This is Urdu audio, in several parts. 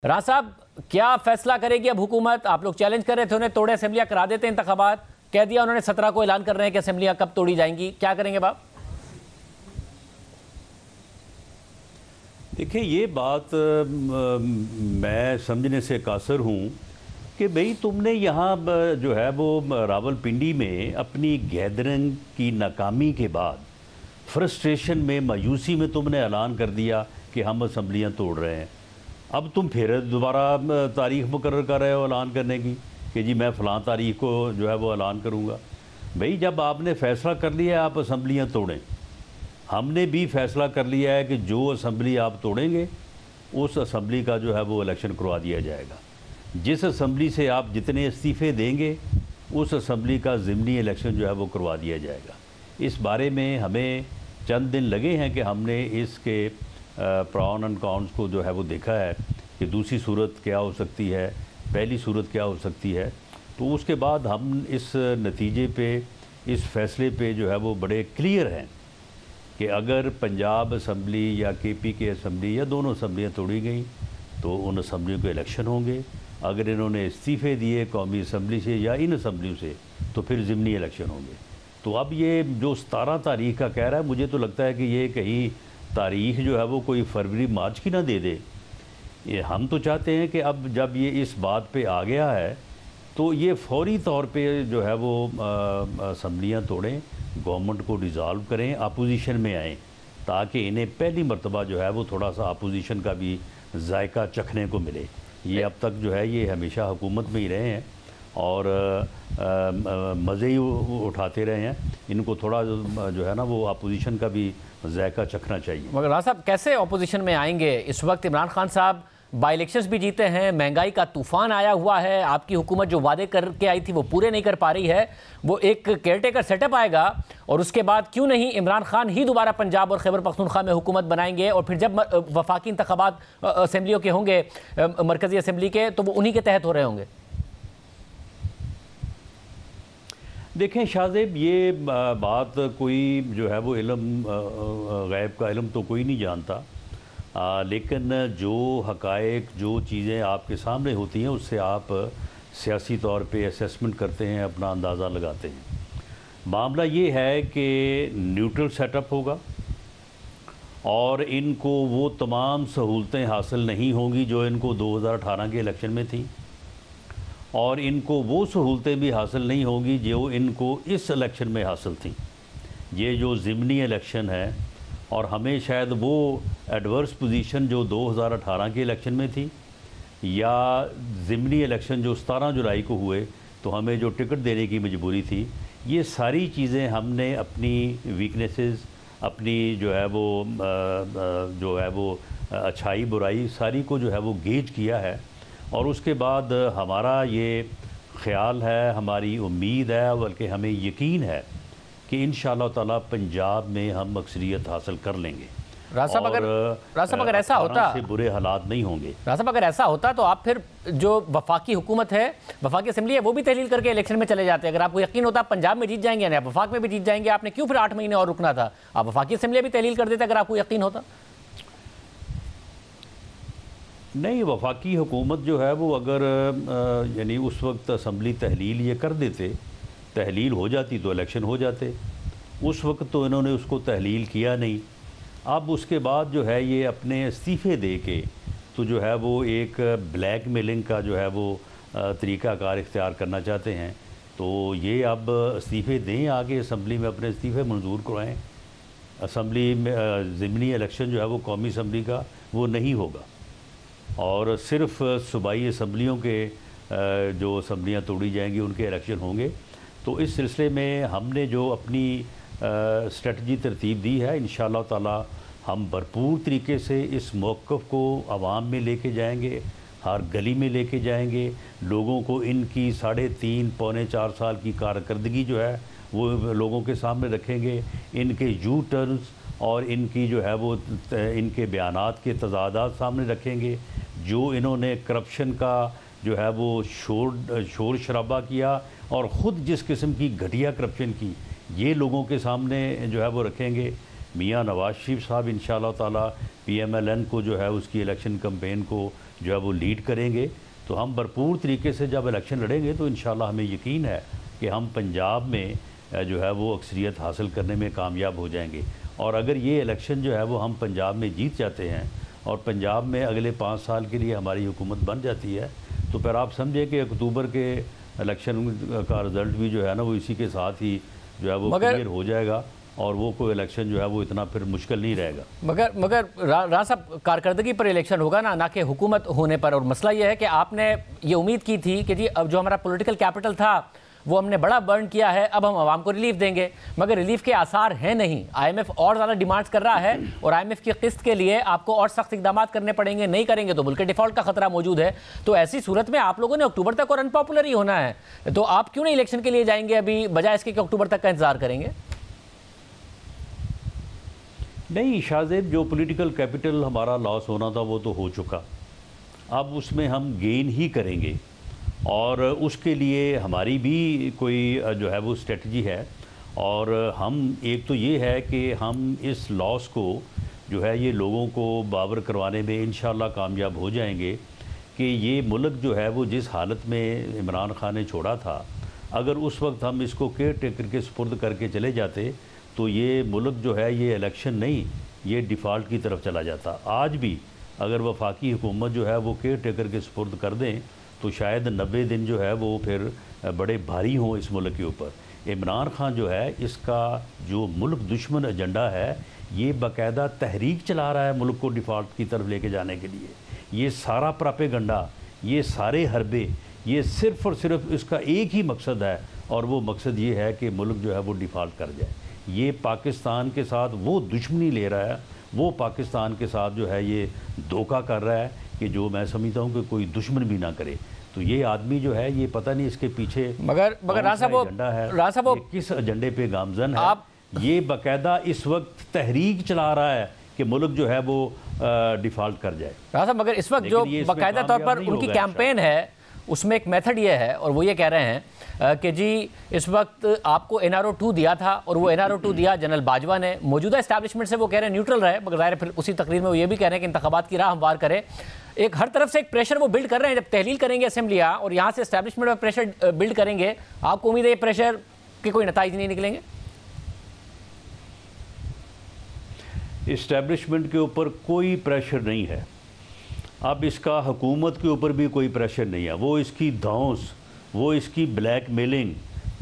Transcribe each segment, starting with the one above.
راز صاحب کیا فیصلہ کرے گی اب حکومت؟ آپ لوگ چیلنج کر رہے تھے انہیں توڑے اسمبلیاں کرا دیتے ہیں انتخابات، کہہ دیا انہوں نے 17 کو اعلان کر رہے ہیں کہ اسمبلیاں کب توڑی جائیں گی، کیا کریں گے باپ؟ دیکھیں یہ بات میں سمجھنے سے قاصر ہوں کہ بھئی تم نے یہاں جو ہے وہ راولپنڈی میں اپنی گیدرنگ کی ناکامی کے بعد فرسٹریشن میں مایوسی میں تم نے اعلان کر دیا کہ ہم اسمبلیاں توڑ رہے ہیں۔ اب تم پھر دوبارہ تاریخ مقرر کر رہے ہو اعلان کرنے کی کہ جی میں فلاں تاریخ کو جو ہے وہ اعلان کروں گا۔ بھئی جب آپ نے فیصلہ کر لیا ہے آپ اسمبلیاں توڑیں، ہم نے بھی فیصلہ کر لیا ہے کہ جو اسمبلی آپ توڑیں گے اس اسمبلی کا جو ہے وہ الیکشن کروا دیا جائے گا۔ جس اسمبلی سے آپ جتنے استعفے دیں گے اس اسمبلی کا ضمنی الیکشن جو ہے وہ کروا دیا جائے گا۔ اس بارے میں ہمیں چند دن لگے ہیں کہ ہم نے اس کے پران اینڈ کونس کو جو ہے وہ دیکھا ہے کہ دوسری صورت کیا ہو سکتی ہے، پہلی صورت کیا ہو سکتی ہے، تو اس کے بعد ہم اس نتیجے پہ، اس فیصلے پہ جو ہے وہ بڑے کلیئر ہیں کہ اگر پنجاب اسمبلی یا کے پی کے اسمبلی یا دونوں اسمبلیاں توڑی گئیں تو ان اسمبلیوں کے الیکشن ہوں گے۔ اگر انہوں نے استعفے دیے قومی اسمبلی سے یا ان اسمبلیوں سے تو پھر ضمنی الیکشن ہوں گے۔ تو اب یہ جو 17 تاریخ کا کہہ رہا ہے، مجھے تو لگتا ہے کہ یہ کہیں تاریخ جو ہے وہ کوئی فروری مارچ کی نہ دے دے۔ ہم تو چاہتے ہیں کہ اب جب یہ اس بات پہ آ گیا ہے تو یہ فوری طور پہ جو ہے وہ اسمبلیاں توڑیں، گورنمنٹ کو ڈیزالو کریں، اپوزیشن میں آئیں تاکہ انہیں پہلی مرتبہ جو ہے وہ تھوڑا سا اپوزیشن کا بھی ذائقہ چکھنے کو ملے۔ یہ اب تک جو ہے یہ ہمیشہ حکومت میں ہی رہے ہیں اور مزے ہی اٹھاتے رہے ہیں، ان کو تھوڑا جو ہے نا وہ اپوزیشن کا بھی ذائقہ چکھنا چاہیے۔ مگر راز صاحب کیسے اپوزیشن میں آئیں گے؟ اس وقت عمران خان صاحب بائی الیکشنز بھی جیتے ہیں، مہنگائی کا طوفان آیا ہوا ہے، آپ کی حکومت جو وعدے کر کے آئی تھی وہ پورے نہیں کر پا رہی ہے، وہ ایک کیئر ٹیکر سیٹ اپ آئے گا اور اس کے بعد کیوں نہیں عمران خان ہی دوبارہ پنجاب اور خیبر پختونخوا میں حکومت بنائیں گے، اور پھر جب وفاقی انتخابات اسمبلیوں کے ہوں گے، مرکزی اسمبلی کے، تو وہ انہی کے تحت ہو رہے ہوں گے۔ دیکھیں شاہ زیب، یہ بات کوئی جو ہے وہ علم غیب کا علم تو کوئی نہیں جانتا، لیکن جو حقائق، جو چیزیں آپ کے سامنے ہوتی ہیں اس سے آپ سیاسی طور پہ اسیسمنٹ کرتے ہیں، اپنا اندازہ لگاتے ہیں۔ معاملہ یہ ہے کہ نیوٹرل سیٹ اپ ہوگا اور ان کو وہ تمام سہولتیں حاصل نہیں ہوں گی جو ان کو 2018 کے الیکشن میں تھیں، اور ان کو وہ سہولتیں بھی حاصل نہیں ہوں گی جو ان کو اس الیکشن میں حاصل تھیں۔ یہ جو ضمنی الیکشن ہے، اور ہمیں شاید وہ ایڈورس پوزیشن جو 2018 کے الیکشن میں تھی یا ضمنی الیکشن جو 17 جولائی کو ہوئے تو ہمیں جو ٹکٹ دینے کی مجبوری تھی، یہ ساری چیزیں ہم نے اپنی ویکنیسز، اپنی جو ہے وہ اچھائی برائی ساری کو جو ہے وہ گیج کیا ہے، اور اس کے بعد ہمارا یہ خیال ہے، ہماری امید ہے، بلکہ ہمیں یقین ہے کہ انشاءاللہ تعالیٰ پنجاب میں ہم اکثریت حاصل کر لیں گے۔ راز صاحب اگر ایسا ہوتا، سے برے حالات نہیں ہوں گے۔ راز صاحب اگر ایسا ہوتا تو آپ پھر جو وفاقی حکومت ہے، وفاقی اسمبلی ہے، وہ بھی تحلیل کر کے الیکشن میں چلے جاتے۔ اگر آپ کو یقین ہوتا پنجاب میں جیت جائیں گے یعنی آپ وفاق میں بھی جیت جائیں گے، آپ نے کیوں پھر 8 مہینے اور رکنا تھا؟ آپ وفاقی اسمبلی بھی تحلیل کر دیتے اگر آپ کو یقین ہوتا۔ نہیں، وفاقی حکومت جو ہے وہ اگر یعنی اس وقت اسمبلی تحلیل یہ کر دیتے، تحلیل ہو جاتی تو الیکشن ہو جاتے، اس وقت تو انہوں نے اس کو تحلیل کیا نہیں۔ اب اس کے بعد جو ہے یہ اپنے استعفے دے کے تو جو ہے وہ ایک بلیک میلنگ کا جو ہے وہ طریقہ کار اختیار کرنا چاہتے ہیں، تو یہ اب استعفے دیں، آگے اسمبلی میں اپنے استعفے منظور کروائیں۔ اسمبلی میں ضمنی الیکشن جو ہے وہ قومی اسمبلی کا وہ نہیں ہوگا، اور صرف صوبائی اسمبلیوں کے جو اسمبلیاں توڑی جائیں گی ان کے الیکشن ہوں گے۔ تو اس سلسلے میں ہم نے جو اپنی اسٹریٹجی ترتیب دی ہے، انشاءاللہ تعالی ہم بھرپور طریقے سے اس موقف کو عوام میں لے کے جائیں گے، ہر گلی میں لے کے جائیں گے، لوگوں کو ان کی 3.5 پونے 4 سال کی کارکردگی جو ہے وہ لوگوں کے سامنے رکھیں گے، ان کے یو ٹرنز اور ان کی جو ہے وہ ان کے بیانات کے تضادات سامنے رکھیں گے، جو انہوں نے کرپشن کا جو ہے وہ شور شرابہ کیا اور خود جس قسم کی گھٹیا کرپشن کی، یہ لوگوں کے سامنے جو ہے وہ رکھیں گے۔ میاں نواز شریف صاحب انشاءاللہ تعالی پی ایم ایل این کو جو ہے اس کی الیکشن کمپین کو جو ہے وہ لیڈ کریں گے، تو ہم بھرپور طریقے سے جب الیکشن لڑیں گے تو انشاءاللہ ہمیں یقین ہے کہ ہم پنجاب میں جو ہے وہ اکثریت حاصل کرنے میں کامیاب ہو جائیں گے۔ اور اگر یہ الیکشن جو ہے وہ ہم پنجاب میں جیت جاتے ہیں اور پنجاب میں اگلے 5 سال کے لیے ہماری حکومت بن جاتی ہے، تو پھر آپ سمجھیں کہ اکتوبر کے الیکشن کا رزلٹ بھی جو ہے نا وہ اسی کے ساتھ ہی جو ہے وہ کلیئر ہو جائے گا، اور وہ کوئی الیکشن جو ہے وہ اتنا پھر مشکل نہیں رہے گا۔ مگر رانا صاحب، کارکردگی پر الیکشن ہوگا نہ کہ حکومت ہونے پر، اور مسئلہ یہ ہے کہ آپ نے یہ امید کی تھی کہ جی اب جو ہمارا پولیٹیکل کیپٹل تھا وہ ہم نے بڑا برن کیا ہے، اب ہم عوام کو ریلیف دیں گے، مگر ریلیف کے آثار ہیں نہیں۔ آئی ایم ایف اور زیادہ ڈیمانڈز کر رہا ہے، اور آئی ایم ایف کی قسط کے لیے آپ کو اور سخت اقدامات کرنے پڑیں گے، نہیں کریں گے تو ملک کے ڈیفالٹ کا خطرہ موجود ہے۔ تو ایسی صورت میں آپ لوگوں نے اکتوبر تک اور انپاپولر ہی ہونا ہے، تو آپ کیوں نہیں الیکشن کے لیے جائیں گے ابھی، بجائے اس کے کہ اکتوبر تک کا انتظار کریں گے؟ نہیں شاہ زیب، جو پولیٹیکل کیپٹل ہمارا لاس ہونا تھا وہ تو ہو چکا، اب اس میں ہم گین ہی کریں گے، اور اس کے لیے ہماری بھی کوئی جو ہے وہ اسٹریٹجی ہے، اور ہم ایک تو یہ ہے کہ ہم اس لاس کو جو ہے یہ لوگوں کو باور کروانے میں انشاءاللہ کامیاب ہو جائیں گے کہ یہ ملک جو ہے وہ جس حالت میں عمران خان نے چھوڑا تھا، اگر اس وقت ہم اس کو کیئر ٹیکر کے سپرد کر کے چلے جاتے تو یہ ملک جو ہے یہ الیکشن نہیں، یہ ڈیفالٹ کی طرف چلا جاتا۔ آج بھی اگر وفاقی حکومت جو ہے وہ کیئر ٹیکر کے سپرد کر دیں تو شاید 90 دن جو ہے وہ پھر بڑے بھاری ہوں اس ملک کے اوپر۔ عمران خان جو ہے اس کا جو ملک دشمن ایجنڈا ہے، یہ باقاعدہ تحریک چلا رہا ہے ملک کو ڈیفالٹ کی طرف لے کے جانے کے لیے۔ یہ سارا پراپیگنڈا، یہ سارے حربے، یہ صرف اور صرف اس کا ایک ہی مقصد ہے، اور وہ مقصد یہ ہے کہ ملک جو ہے وہ ڈیفالٹ کر جائے۔ یہ پاکستان کے ساتھ وہ دشمنی لے رہا ہے، وہ پاکستان کے ساتھ جو ہے یہ دھوکہ کر رہا ہے کہ جو میں سمجھتا ہوں کہ کوئی دشمن بھی نہ کرے۔ تو یہ آدمی جو ہے یہ پتہ نہیں اس کے پیچھے مگر رانا صاحب کس ایجنڈے پہ گامزن ہے۔ یہ باقاعدہ اس وقت تحریک چلا رہا ہے کہ ملک جو ہے وہ ڈیفالٹ کر جائے۔ رانا صاحب مگر اس وقت جو باقاعدہ طور پر ان کی کیمپین ہے اس میں ایک میتھڈ یہ ہے، اور وہ یہ کہہ رہے ہیں کہ جی اس وقت آپ کو NRO 2 دیا تھا، اور وہ NRO 2 دیا جنرل باجوہ نے، موجودہ اسٹیبلشمنٹ سے وہ کہہ رہے ہیں نیوٹرل رہے، مگر ظاہر ہے پھر اسی تقریر میں وہ یہ بھی کہہ رہے ہیں کہ انتخابات کی راہ ہموار کرے۔ ایک ہر طرف سے ایک پریشر وہ بلڈ کر رہے ہیں، جب تحلیل کریں گے اسمبلیاں اور یہاں سے اسٹیبلشمنٹ میں پریشر بلڈ کریں گے، آپ کو امید ہے یہ پریشر کے کوئی نتائج نہیں نکلیں گے؟ اسٹیبلشمنٹ کے اوپر کوئی پریشر نہیں ہے، اب اس کا حکومت کے اوپر بھی کوئی پریشر نہیں ہے۔ وہ اس کی دھونس، وہ اس کی بلیک میلنگ،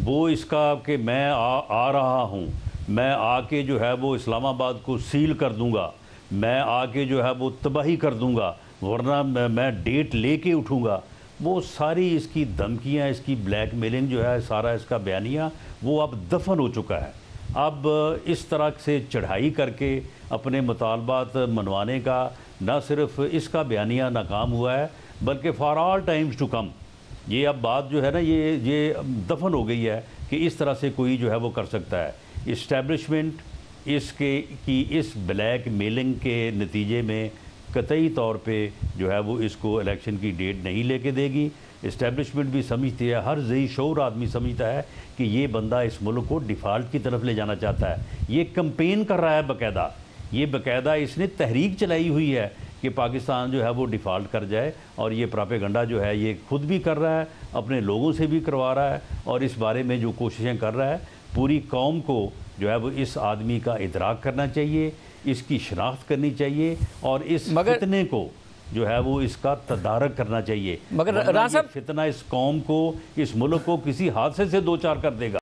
وہ اس کا کہ میں آ رہا ہوں، میں آ کے جو ہے وہ اسلام آباد کو سیل کر دوں گا، میں آ کے جو ہے وہ تباہی کر دوں گا، ورنہ میں ڈیٹ لے کے اٹھوں گا، وہ ساری اس کی دھمکیاں، اس کی بلیک میلنگ جو ہے، سارا اس کا بیانیہ وہ اب دفن ہو چکا ہے۔ اب اس طرح سے چڑھائی کر کے اپنے مطالبات منوانے کا نہ صرف اس کا بیانیہ ناکام ہوا ہے، بلکہ for all times to come یہ اب بات جو ہے نا یہ دفن ہو گئی ہے کہ اس طرح سے کوئی جو ہے وہ کر سکتا ہے۔ اسٹیبلشمنٹ اس بلیک میلنگ کے نتیجے میں قطعی طور پہ جو ہے وہ اس کو الیکشن کی ڈیٹ نہیں لے کے دے گی۔ اسٹیبلشمنٹ بھی سمجھتی ہے، ہر ذی شعور آدمی سمجھتا ہے کہ یہ بندہ اس ملک کو ڈیفالٹ کی طرف لے جانا چاہتا ہے۔ یہ کمپین کر رہا ہے باقاعدہ، یہ باقاعدہ اس نے تحریک چلائی ہوئی ہے کہ پاکستان جو ہے وہ ڈیفالٹ کر جائے، اور یہ پراپیگنڈا جو ہے یہ خود بھی کر رہا ہے، اپنے لوگوں سے بھی کروا رہا ہے، اور اس بارے میں جو کوششیں کر رہا ہے پوری قوم کو جو ہے وہ اس آدمی کا ادراک کرنا چاہیے، اس کی شناخت کرنی چاہیے، اور اس فتنے کو جو ہے وہ اس کا تدارک کرنا چاہیے، مگر رانا صاحب فتنہ اس قوم کو، اس ملک کو کسی حادثے سے دوچار کر دے گا۔